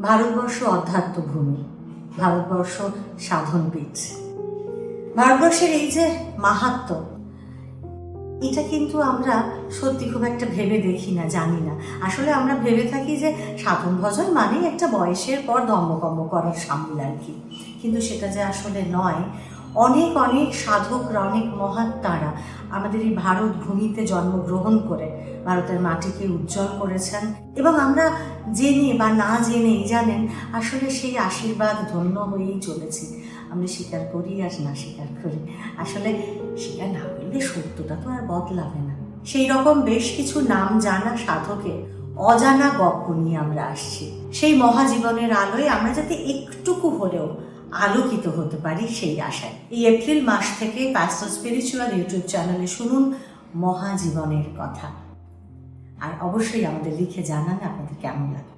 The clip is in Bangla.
ভারতবর্ষ অধ্যাত্মভূমি, ভারতবর্ষ সাধনপীঠ। ভারতবর্ষের এই যে মাহাত্ম্য, এটা কিন্তু আমরা সত্যি খুব একটা ভেবে দেখি না, জানি না। আসলে আমরা ভেবে থাকি যে সাধন ভজন মানেই একটা বয়সের পর ধর্মকর্ম করার সামিল আর কি, কিন্তু সেটা যে আসলে নয়। অনেক অনেক সাধকরা, অনেক মহাত্মারা আমাদের এই ভারত ভূমিতে জন্মগ্রহণ করে ভারতের মাটিকে উজ্জ্বল করেছেন, এবং আমরা জেনে বা না জেনেই জানেন আসলে সেই আশীর্বাদ ধন্য হয়েই চলেছি। আমরা স্বীকার করি আর না স্বীকার করি, আসলে স্বীকার না করলে সত্যটা তো আর বদলাবে না। সেই রকম বেশ কিছু নাম জানা সাধকের অজানা গপ্প নিয়ে আমরা আসছি। সেই মহাজীবনের আলোয় আমরা যাতে একটুকু হলেও আলোকিত হতে পারি সেই আশায় এই এপ্রিল মাস থেকে কায়স্থ স্পিরিচুয়াল ইউটিউব চ্যানেলে শুনুন মহাজীবনের কথা। আর অবশ্যই আমাদের লিখে জানান আপনাদের কেমন লাগে।